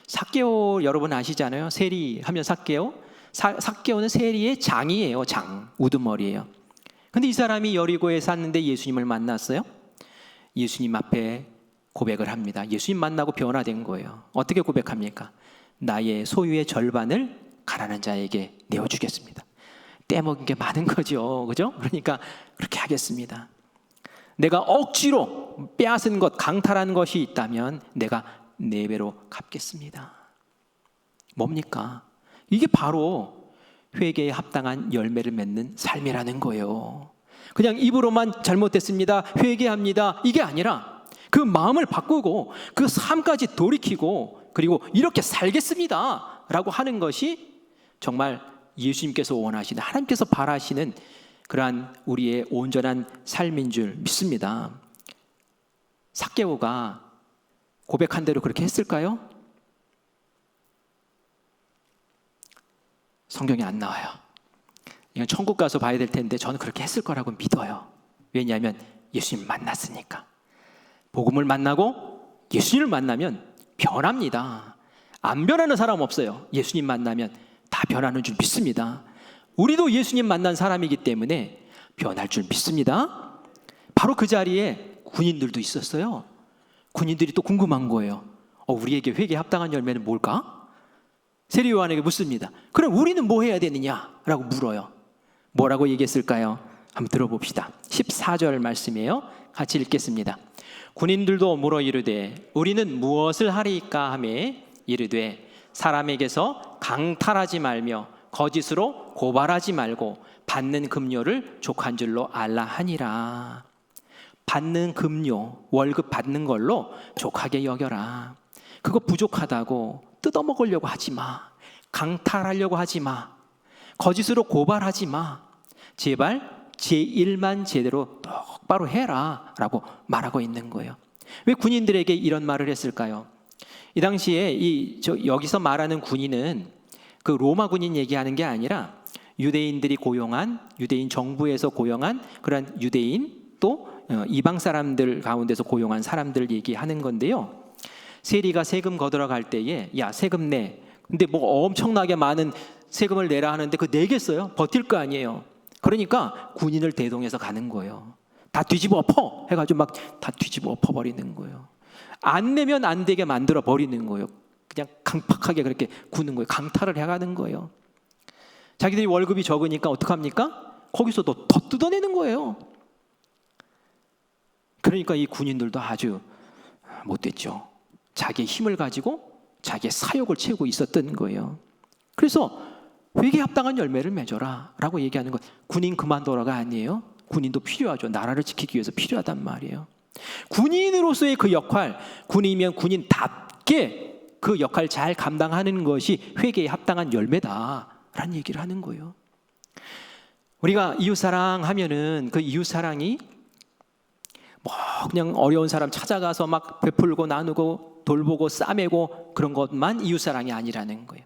삭개오 여러분 아시잖아요. 세리 하면 삭개오. 삭개오는 세리의 장이에요. 장, 우두머리예요. 근데 이 사람이 여리고에 샀는데 예수님을 만났어요. 예수님 앞에 고백을 합니다. 예수님 만나고 변화된 거예요. 어떻게 고백합니까? 나의 소유의 절반을 가난한 자에게 내어주겠습니다. 떼먹은 게 많은 거죠. 그죠? 그러니까 그렇게 하겠습니다. 내가 억지로 빼앗은 것, 강탈한 것이 있다면 내가 4배로 갚겠습니다. 뭡니까? 이게 바로 회개에 합당한 열매를 맺는 삶이라는 거예요. 그냥 입으로만 잘못됐습니다, 회개합니다, 이게 아니라 그 마음을 바꾸고 그 삶까지 돌이키고 그리고 이렇게 살겠습니다 라고 하는 것이 정말 예수님께서 원하시는, 하나님께서 바라시는 그러한 우리의 온전한 삶인 줄 믿습니다. 삭개오가 고백한 대로 그렇게 했을까요? 성경에 안 나와요. 이건 천국 가서 봐야 될 텐데 저는 그렇게 했을 거라고 믿어요. 왜냐하면 예수님 만났으니까. 복음을 만나고 예수님을 만나면 변합니다. 안 변하는 사람 없어요. 예수님 만나면 다 변하는 줄 믿습니다. 우리도 예수님 만난 사람이기 때문에 변할 줄 믿습니다. 바로 그 자리에 군인들도 있었어요. 군인들이 또 궁금한 거예요. 우리에게 회개에 합당한 열매는 뭘까? 세례 요한에게 묻습니다. 그럼 우리는 뭐 해야 되느냐라고 물어요. 뭐라고 얘기했을까요? 한번 들어봅시다. 14절 말씀이에요. 같이 읽겠습니다. 군인들도 물어 이르되 우리는 무엇을 하리이까 하매 이르되 사람에게서 강탈하지 말며 거짓으로 고발하지 말고 받는 급료를 족한 줄로 알라 하니라. 받는 급료, 월급 받는 걸로 족하게 여겨라. 그거 부족하다고 뜯어먹으려고 하지 마. 강탈하려고 하지 마. 거짓으로 고발하지 마. 제발 제1만 제대로 똑바로 해라 라고 말하고 있는 거예요. 왜 군인들에게 이런 말을 했을까요? 이 당시에 여기서 말하는 군인은 그 로마 군인 얘기하는 게 아니라 유대인들이 고용한, 유대인 정부에서 고용한 그런 유대인 또 이방 사람들 가운데서 고용한 사람들 얘기하는 건데요. 세리가 세금 걷으러 갈 때에 야 세금 내. 근데 뭐 엄청나게 많은 세금을 내라 하는데 그거 내겠어요? 버틸 거 아니에요. 그러니까 군인을 대동해서 가는 거예요. 다 뒤집어 엎어 해가지고 막 다 뒤집어 엎어 버리는 거예요. 안 내면 안 되게 만들어 버리는 거예요. 그냥 강팍하게 그렇게 구는 거예요. 강탈을 해가는 거예요. 자기들이 월급이 적으니까 어떡합니까? 거기서도 더 뜯어내는 거예요. 그러니까 이 군인들도 아주 못됐죠. 자기의 힘을 가지고 자기의 사욕을 채우고 있었던 거예요. 그래서 회개에 합당한 열매를 맺어라 라고 얘기하는 것. 군인 그만둬라가 아니에요. 군인도 필요하죠. 나라를 지키기 위해서 필요하단 말이에요. 군인으로서의 그 역할, 군인이면 군인답게 그 역할 잘 감당하는 것이 회개에 합당한 열매다라는 얘기를 하는 거예요. 우리가 이웃사랑 하면은 그 이웃사랑이 뭐 그냥 어려운 사람 찾아가서 막 베풀고 나누고 돌보고 싸매고 그런 것만 이웃사랑이 아니라는 거예요.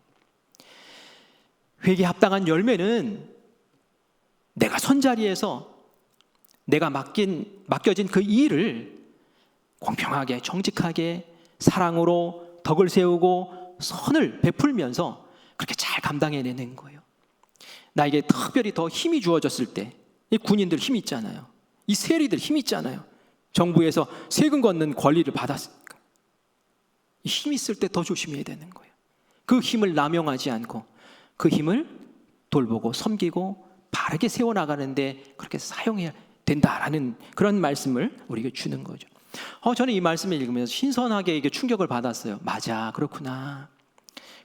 회개에 합당한 열매는 내가 선자리에서 내가 맡겨진 그 일을 공평하게 정직하게 사랑으로 덕을 세우고 선을 베풀면서 그렇게 잘 감당해내는 거예요. 나에게 특별히 더 힘이 주어졌을 때, 이 군인들 힘 있잖아요. 이 세리들 힘 있잖아요. 정부에서 세금 걷는 권리를 받았으니까 이 힘 있을 때 더 조심해야 되는 거예요. 그 힘을 남용하지 않고 그 힘을 돌보고 섬기고 바르게 세워나가는데 그렇게 사용해야 된다라는 그런 말씀을 우리에게 주는 거죠. 저는 이 말씀을 읽으면서 신선하게 이게 충격을 받았어요. 맞아, 그렇구나.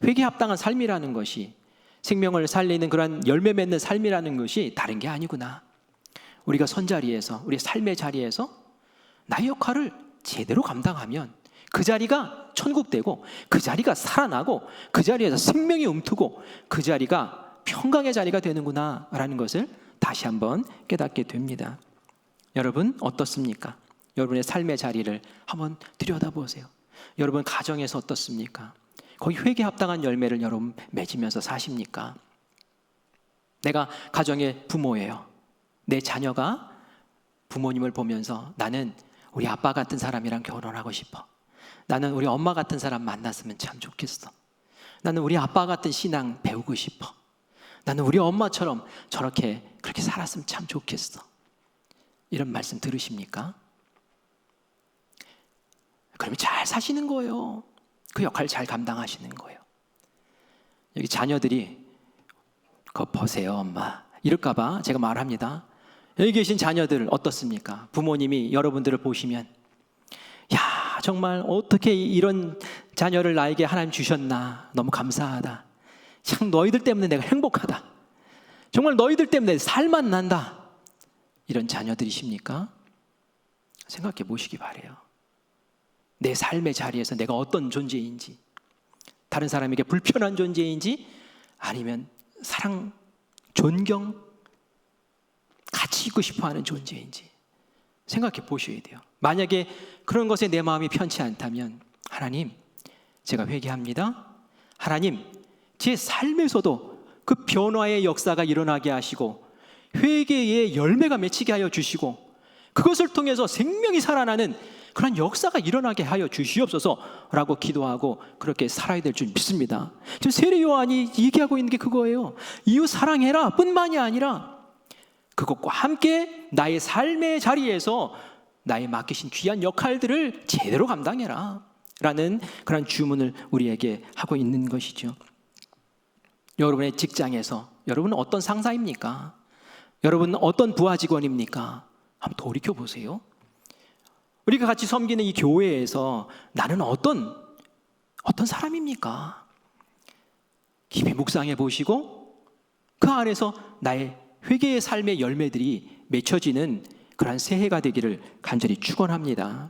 회개에 합당한 삶이라는 것이, 생명을 살리는 그런 열매 맺는 삶이라는 것이 다른 게 아니구나. 우리가 선자리에서, 우리의 삶의 자리에서 나의 역할을 제대로 감당하면 그 자리가 천국되고 그 자리가 살아나고 그 자리에서 생명이 움트고 그 자리가 평강의 자리가 되는구나 라는 것을 다시 한번 깨닫게 됩니다. 여러분 어떻습니까? 여러분의 삶의 자리를 한번 들여다보세요. 여러분 가정에서 어떻습니까? 거기 회개에 합당한 열매를 여러분 맺으면서 사십니까? 내가 가정의 부모예요. 내 자녀가 부모님을 보면서 나는 우리 아빠 같은 사람이랑 결혼하고 싶어. 나는 우리 엄마 같은 사람 만났으면 참 좋겠어. 나는 우리 아빠 같은 신앙 배우고 싶어. 나는 우리 엄마처럼 그렇게 살았으면 참 좋겠어. 이런 말씀 들으십니까? 그러면 잘 사시는 거예요. 그 역할 잘 감당하시는 거예요. 여기 자녀들이 그거 보세요 엄마 이럴까 봐 제가 말합니다. 여기 계신 자녀들 어떻습니까? 부모님이 여러분들을 보시면 야 정말 어떻게 이런 자녀를 나에게 하나님 주셨나, 너무 감사하다. 참 너희들 때문에 내가 행복하다. 정말 너희들 때문에 살만 난다. 이런 자녀들이십니까? 생각해 보시기 바래요. 내 삶의 자리에서 내가 어떤 존재인지, 다른 사람에게 불편한 존재인지, 아니면 사랑, 존경, 같이 있고 싶어하는 존재인지 생각해 보셔야 돼요. 만약에 그런 것에 내 마음이 편치 않다면 하나님, 제가 회개합니다. 하나님, 제 삶에서도 그 변화의 역사가 일어나게 하시고 회개의 열매가 맺히게 하여 주시고 그것을 통해서 생명이 살아나는 그런 역사가 일어나게 하여 주시옵소서라고 기도하고 그렇게 살아야 될 줄 믿습니다. 지금 세례 요한이 얘기하고 있는 게 그거예요. 이웃 사랑해라 뿐만이 아니라 그것과 함께 나의 삶의 자리에서 나의 맡기신 귀한 역할들을 제대로 감당해라 라는 그런 주문을 우리에게 하고 있는 것이죠. 여러분의 직장에서 여러분은 어떤 상사입니까? 여러분은 어떤 부하 직원입니까? 한번 돌이켜 보세요. 우리가 같이 섬기는 이 교회에서 나는 어떤 사람입니까? 깊이 묵상해 보시고 그 안에서 나의 회개의 삶의 열매들이 맺혀지는 그러한 새해가 되기를 간절히 축원합니다.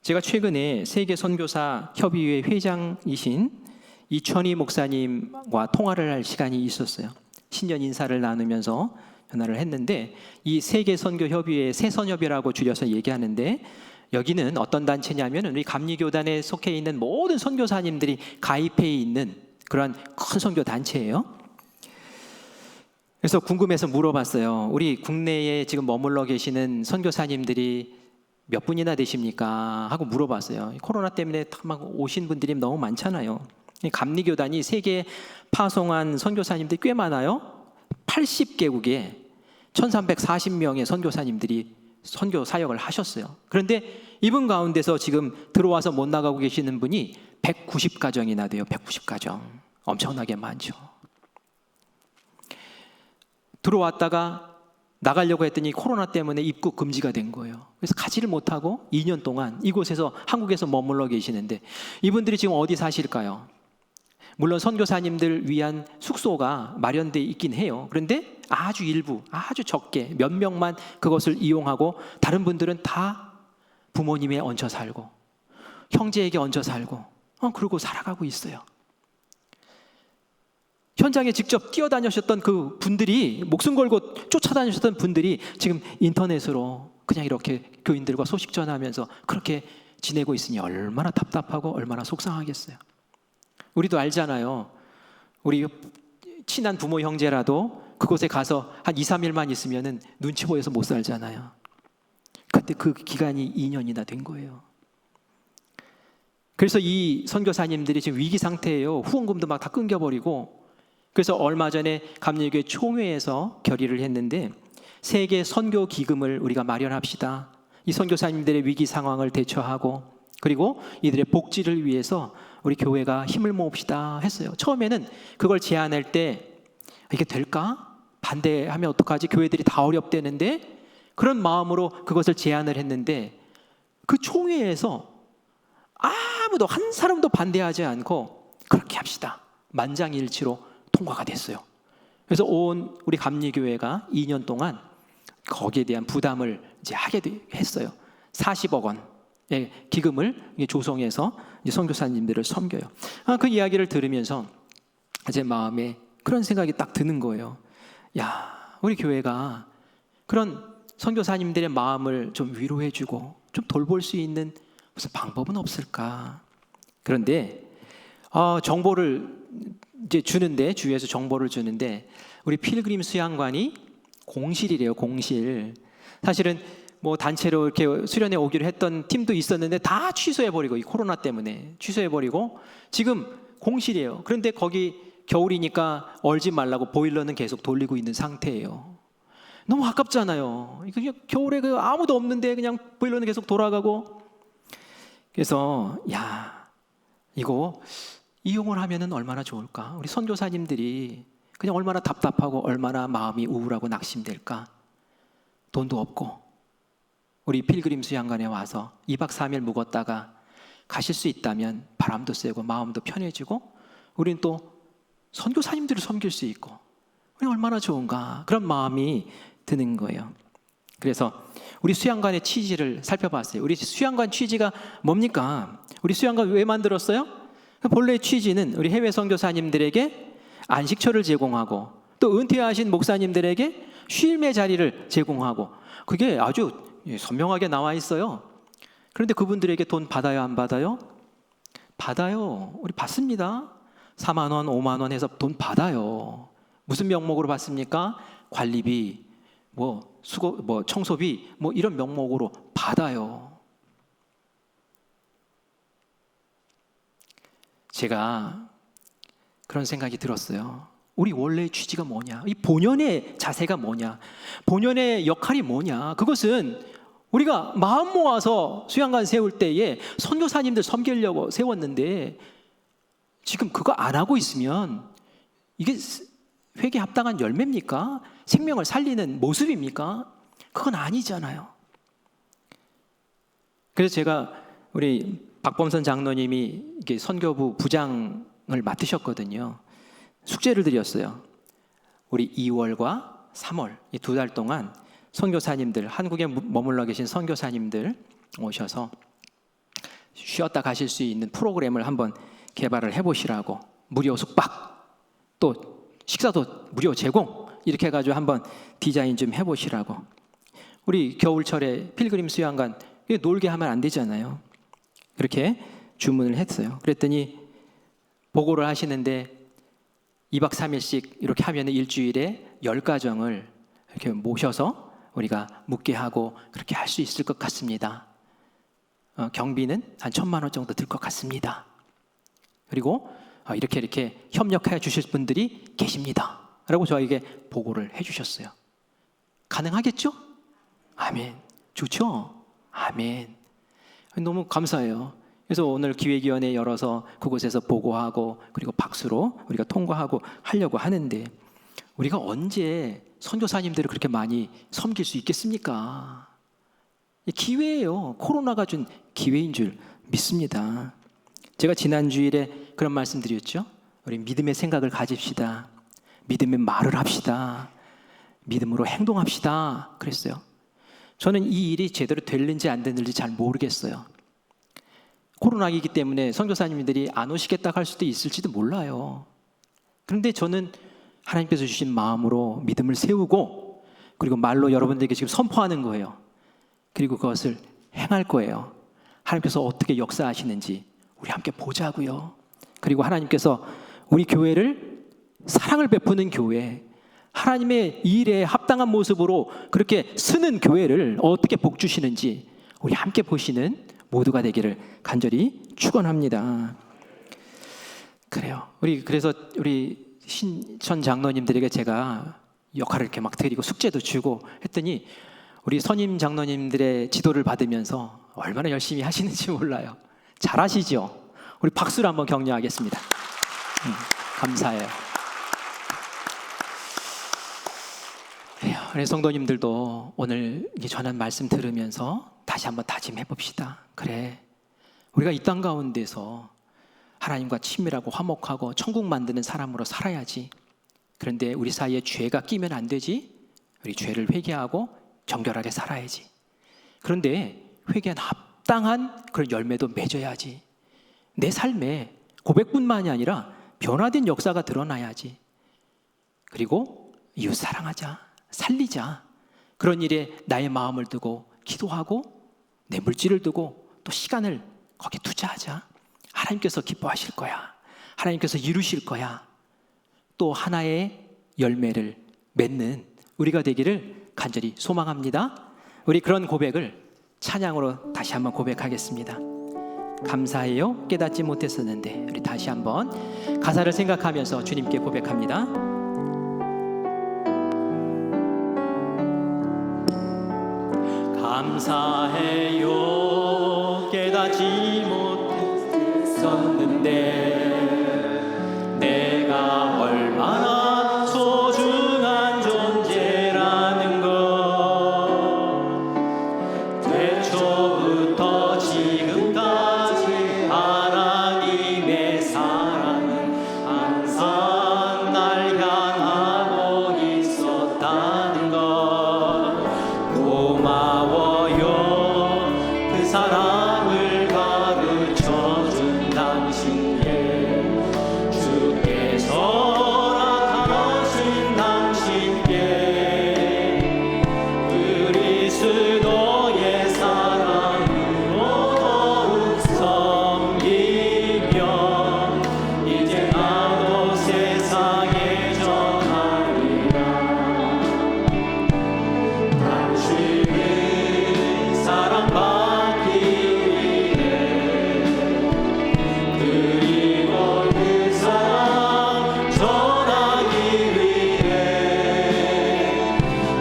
제가 최근에 세계 선교사 협의회 회장이신 이천희 목사님과 통화를 할 시간이 있었어요. 신년 인사를 나누면서 전화를 했는데, 이 세계 선교 협의회 세선협이라고 줄여서 얘기하는데, 여기는 어떤 단체냐면 우리 감리교단에 속해 있는 모든 선교사님들이 가입해 있는 그런 큰 선교 단체예요. 그래서 궁금해서 물어봤어요. 우리 국내에 지금 머물러 계시는 선교사님들이 몇 분이나 되십니까? 하고 물어봤어요. 코로나 때문에 막 오신 분들이 너무 많잖아요. 감리교단이 세계에 파송한 선교사님들이 꽤 많아요. 80개국에 1340명의 선교사님들이 선교 사역을 하셨어요. 그런데 이분 가운데서 지금 들어와서 못 나가고 계시는 분이 190가정이나 돼요. 190가정. 엄청나게 많죠. 들어왔다가 나가려고 했더니 코로나 때문에 입국 금지가 된 거예요. 그래서 가지를 못하고 2년 동안 이곳에서, 한국에서 머물러 계시는데, 이분들이 지금 어디 사실까요? 물론 선교사님들 위한 숙소가 마련되어 있긴 해요. 그런데 아주 일부, 아주 적게 몇 명만 그것을 이용하고, 다른 분들은 다 부모님에 얹혀 살고 형제에게 얹혀 살고 그러고 살아가고 있어요. 현장에 직접 뛰어다니셨던 그 분들이, 목숨 걸고 쫓아다니셨던 분들이 지금 인터넷으로 그냥 이렇게 교인들과 소식 전하면서 그렇게 지내고 있으니 얼마나 답답하고 얼마나 속상하겠어요. 우리도 알잖아요. 우리 친한 부모 형제라도 그곳에 가서 한 2, 3일만 있으면 눈치 보여서 못 살잖아요. 근데 그 기간이 2년이나 된 거예요. 그래서 이 선교사님들이 지금 위기 상태예요. 후원금도 막 다 끊겨버리고. 그래서 얼마 전에 감리교회 총회에서 결의를 했는데, 세계 선교 기금을 우리가 마련합시다. 이 선교사님들의 위기 상황을 대처하고, 그리고 이들의 복지를 위해서 우리 교회가 힘을 모읍시다 했어요. 처음에는 그걸 제안할 때 이게 될까? 반대하면 어떡하지? 교회들이 다 어렵대는데, 그런 마음으로 그것을 제안을 했는데, 그 총회에서 아무도, 한 사람도 반대하지 않고 그렇게 합시다, 만장일치로 통과가 됐어요. 그래서 온 우리 감리교회가 2년 동안 거기에 대한 부담을 이제 하게 했어요. 40억 원의 기금을 조성해서 이제 선교사님들을 섬겨요. 그 이야기를 들으면서 제 마음에 그런 생각이 딱 드는 거예요. 야, 우리 교회가 그런 선교사님들의 마음을 좀 위로해주고 좀 돌볼 수 있는 무슨 방법은 없을까? 그런데 정보를 이제 주는데, 주위에서 정보를 주는데, 우리 필그림 수양관이 공실이래요. 공실. 사실은 뭐 단체로 이렇게 수련회 오기로 했던 팀도 있었는데 다 취소해버리고, 이 코로나 때문에 취소해버리고 지금 공실이에요. 그런데 거기 겨울이니까 얼지 말라고 보일러는 계속 돌리고 있는 상태예요. 너무 아깝잖아요. 그냥 겨울에 아무도 없는데 그냥 보일러는 계속 돌아가고. 그래서 야, 이거 이용을 하면은 얼마나 좋을까? 우리 선교사님들이 그냥 얼마나 답답하고 얼마나 마음이 우울하고 낙심될까? 돈도 없고 우리 필그림 수양관에 와서 2박 3일 묵었다가 가실 수 있다면 바람도 쐬고 마음도 편해지고, 우리는 또 선교사님들을 섬길 수 있고, 우리 얼마나 좋은가? 그런 마음이 드는 거예요. 그래서 우리 수양관의 취지를 살펴봤어요. 우리 수양관 취지가 뭡니까? 우리 수양관 왜 만들었어요? 본래 취지는 우리 해외 선교사님들에게 안식처를 제공하고, 또 은퇴하신 목사님들에게 쉼의 자리를 제공하고, 그게 아주 선명하게 나와 있어요. 그런데 그분들에게 돈 받아요, 안 받아요? 받아요. 우리 받습니다. 4만 원, 5만 원 해서 돈 받아요. 무슨 명목으로 받습니까? 관리비, 청소비, 이런 명목으로 받아요. 제가 그런 생각이 들었어요. 우리 원래의 취지가 뭐냐? 이 본연의 자세가 뭐냐? 본연의 역할이 뭐냐? 그것은 우리가 마음 모아서 수양관 세울 때에 선교사님들 섬기려고 세웠는데, 지금 그거 안 하고 있으면 이게 회개에 합당한 열매입니까? 생명을 살리는 모습입니까? 그건 아니잖아요. 그래서 제가 우리 박범선 장로님이 이렇게 선교부 부장을 맡으셨거든요. 숙제를 드렸어요. 우리 2월과 3월 이 2달 동안 선교사님들, 한국에 머물러 계신 선교사님들 오셔서 쉬었다 가실 수 있는 프로그램을 한번 개발을 해보시라고, 무료 숙박, 또 식사도 무료 제공, 이렇게 해가지고 한번 디자인 좀 해보시라고. 우리 겨울철에 필그림 수양관 놀게 하면 안 되잖아요. 그렇게 주문을 했어요. 그랬더니 보고를 하시는데 2박 3일씩 이렇게 하면 일주일에 10가정을 이렇게 모셔서 우리가 묵게 하고 그렇게 할 수 있을 것 같습니다. 경비는 한 1,000만 원 정도 들 것 같습니다. 그리고 이렇게 협력해 주실 분들이 계십니다 라고 저에게 보고를 해주셨어요. 가능하겠죠? 아멘. 좋죠? 아멘. 너무 감사해요. 그래서 오늘 기획위원회 열어서 그곳에서 보고하고 그리고 박수로 우리가 통과하고 하려고 하는데, 우리가 언제 선교사님들을 그렇게 많이 섬길 수 있겠습니까? 기회예요. 코로나가 준 기회인 줄 믿습니다. 제가 지난 주일에 그런 말씀 드렸죠. 우리 믿음의 생각을 가집시다. 믿음의 말을 합시다. 믿음으로 행동합시다. 그랬어요. 저는 이 일이 제대로 될는지 안 되는지 잘 모르겠어요. 코로나이기 때문에 선교사님들이 안 오시겠다 할 수도 있을지도 몰라요. 그런데 저는 하나님께서 주신 마음으로 믿음을 세우고 그리고 말로 여러분들에게 지금 선포하는 거예요. 그리고 그것을 행할 거예요. 하나님께서 어떻게 역사하시는지 우리 함께 보자고요. 그리고 하나님께서 우리 교회를 사랑을 베푸는 교회, 하나님의 일에 합당한 모습으로 그렇게 쓰는 교회를 어떻게 복주시는지 우리 함께 보시는 모두가 되기를 간절히 축원합니다. 그래요. 그래서 우리 신천 장로님들에게 제가 역할을 이렇게 막 드리고 숙제도 주고 했더니 우리 선임 장로님들의 지도를 받으면서 얼마나 열심히 하시는지 몰라요. 잘하시죠? 우리 박수로 한번 격려하겠습니다. 감사해요. 그래서 성도님들도 오늘 전한 말씀 들으면서 다시 한번 다짐해 봅시다. 그래, 우리가 이 땅 가운데서 하나님과 친밀하고 화목하고 천국 만드는 사람으로 살아야지. 그런데 우리 사이에 죄가 끼면 안 되지. 우리 죄를 회개하고 정결하게 살아야지. 그런데 회개한 합당한 그런 열매도 맺어야지. 내 삶에 고백뿐만이 아니라 변화된 역사가 드러나야지. 그리고 이웃 사랑하자, 살리자. 그런 일에 나의 마음을 두고 기도하고 내 물질을 두고 또 시간을 거기에 투자하자. 하나님께서 기뻐하실 거야. 하나님께서 이루실 거야. 또 하나의 열매를 맺는 우리가 되기를 간절히 소망합니다. 우리 그런 고백을 찬양으로 다시 한번 고백하겠습니다. 감사해요. 깨닫지 못했었는데. 우리 다시 한번 가사를 생각하면서 주님께 고백합니다. 감사해요. 깨닫지 못했었는데 내가 얼마나 소중한 존재라는 것, 태초부터 지금까지 하나님의 사랑은 항상 날 향하고 있었다는 것, 고마워요. 그 사랑을 가르쳐준 당신께, 주께서 나타나신 당신께 그리스도의 사랑으로 더욱 섬기며 이제 나도 세상에 전하리라. 당신은 사랑받기 위해 그리고 그 사랑 전하기 위해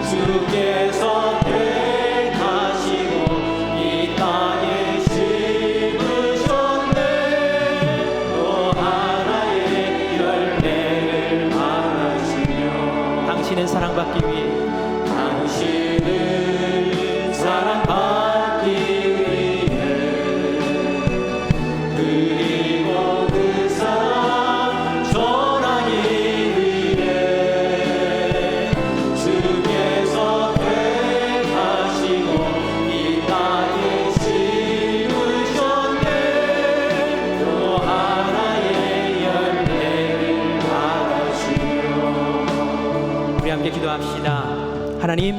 주께서 택하시고 이 땅에 심으셨네. 또 하나의 열매를 바라시며 당신은 사랑받기 위해 당신은 사랑받기 위해 우리 함께 기도합시다. 하나님,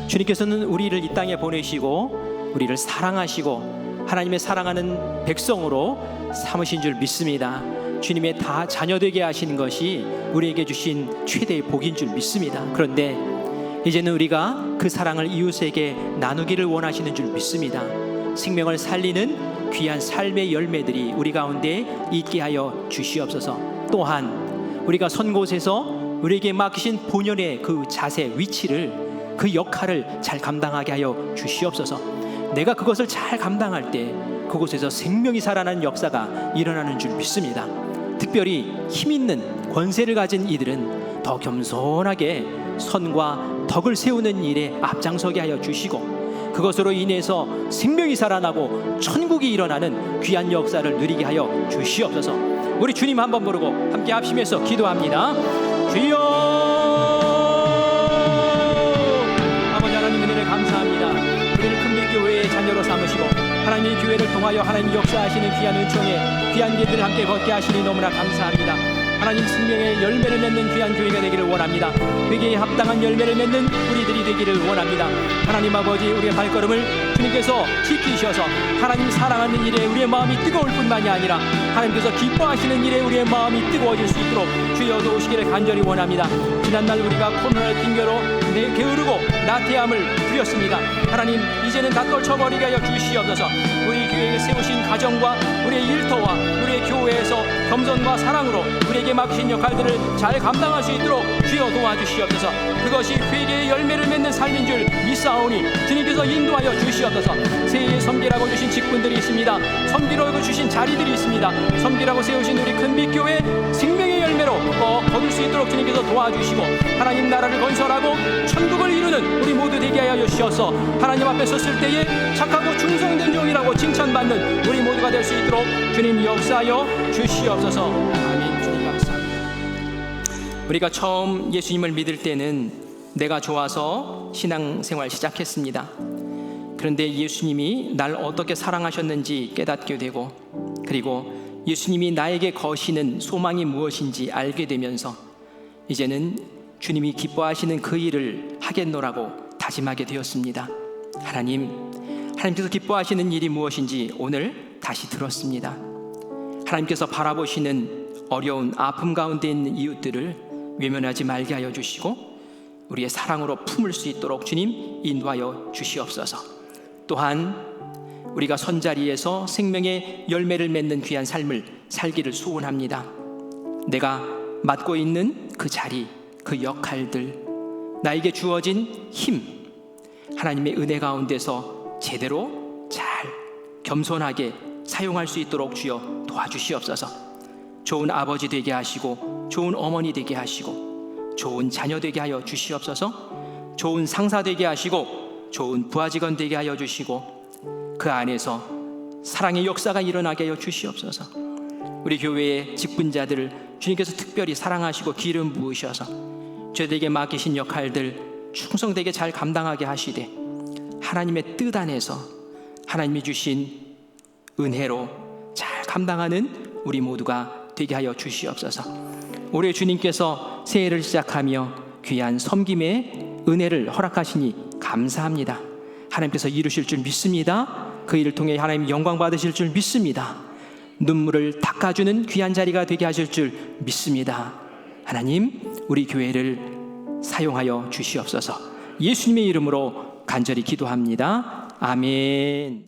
주님께서는 우리를 이 땅에 보내시고 우리를 사랑하시고 하나님의 사랑하는 백성으로 삼으신 줄 믿습니다. 주님의 다 자녀되게 하신 것이 우리에게 주신 최대의 복인 줄 믿습니다. 그런데 이제는 우리가 그 사랑을 이웃에게 나누기를 원하시는 줄 믿습니다. 생명을 살리는 귀한 삶의 열매들이 우리 가운데 있게 하여 주시옵소서. 또한 우리가 선 곳에서 우리에게 맡기신 본연의 그 자세, 위치를, 그 역할을 잘 감당하게 하여 주시옵소서. 내가 그것을 잘 감당할 때 그곳에서 생명이 살아나는 역사가 일어나는 줄 믿습니다. 특별히 힘 있는 권세를 가진 이들은 더 겸손하게 선과 덕을 세우는 일에 앞장서게 하여 주시고 그것으로 인해서 생명이 살아나고 천국이 일어나는 귀한 역사를 누리게 하여 주시옵소서. 우리 주님 한번 부르고 함께 합심해서 기도합니다. 주여, 아버지 하나님 은혜를 감사합니다. 우리를 큰빛교회의 자녀로 삼으시고 하나님의 교회를 통하여 하나님 역사하시는 귀한 은총에 귀한 길들을 함께 걷게 하시니 너무나 감사합니다. 하나님 생명의 열매를 맺는 귀한 교회가 되기를 원합니다. 회개에 합당한 열매를 맺는 우리들이 되기를 원합니다. 하나님 아버지, 우리의 발걸음을 주님께서 지키셔서 하나님 사랑하는 일에 우리의 마음이 뜨거울 뿐만이 아니라 하나님께서 기뻐하시는 일에 우리의 마음이 뜨거워질 수 있도록 주여 도우시기를 간절히 원합니다. 지난날 우리가 코로나를 핑계로 게으르고 나태함을 부렸습니다. 하나님, 이제는 다 떨쳐버리게 하여 주시옵소서. 우리 교회에 세우신 가정과 우리의 일터와 우리의 교회에서 겸손과 사랑으로 우리에게 맡기신 역할들을 잘 감당할 수 있도록 주여 도와주시옵소서. 그것이 회개의 열매를 맺는 삶인 줄 믿사오니 주님께서 인도하여 주시옵소서. 새해에 섬기라고 주신 직분들이 있습니다. 섬기라고 주신 자리들이 있습니다. 섬기라고 세우신 우리 큰빛교회 생명의 열매로 거둘 수 있도록 주님께서 도와주시고 하나님 나라를 건설하고 천국을 이루는 우리 모두 되게 하여 주시옵소서. 하나님 앞에 섰을 때에 착하고 충성된 종이라고 칭찬받는 우리 모두가 될 수 있도록 주님 역사하여 주시옵소서. 아멘. 주님 감사합니다. 우리가 처음 예수님을 믿을 때는 내가 좋아서 신앙생활 시작했습니다. 그런데 예수님이 날 어떻게 사랑하셨는지 깨닫게 되고 그리고 예수님이 나에게 거시는 소망이 무엇인지 알게 되면서 이제는 주님이 기뻐하시는 그 일을 하겠노라고 다짐하게 되었습니다. 하나님께서 기뻐하시는 일이 무엇인지 오늘 다시 들었습니다. 하나님께서 바라보시는 어려운 아픔 가운데 있는 이웃들을 외면하지 말게 하여 주시고 우리의 사랑으로 품을 수 있도록 주님 인도하여 주시옵소서. 또한 우리가 선자리에서 생명의 열매를 맺는 귀한 삶을 살기를 소원합니다. 내가 맡고 있는 그 자리, 그 역할들, 나에게 주어진 힘, 하나님의 은혜 가운데서 제대로 잘 겸손하게 사용할 수 있도록 주여 도와주시옵소서. 좋은 아버지 되게 하시고 좋은 어머니 되게 하시고 좋은 자녀 되게 하여 주시옵소서. 좋은 상사 되게 하시고 좋은 부하직원 되게 하여 주시고 그 안에서 사랑의 역사가 일어나게 하여 주시옵소서. 우리 교회의 직분자들을 주님께서 특별히 사랑하시고 기름 부으셔서 저들에게 맡기신 역할들 충성되게 잘 감당하게 하시되 하나님의 뜻 안에서 하나님이 주신 은혜로 잘 감당하는 우리 모두가 되게 하여 주시옵소서. 올해 주님께서 새해를 시작하며 귀한 섬김의 은혜를 허락하시니 감사합니다. 하나님께서 이루실 줄 믿습니다. 그 일을 통해 하나님 영광 받으실 줄 믿습니다. 눈물을 닦아주는 귀한 자리가 되게 하실 줄 믿습니다. 하나님, 우리 교회를 사용하여 주시옵소서. 예수님의 이름으로 간절히 기도합니다. 아멘.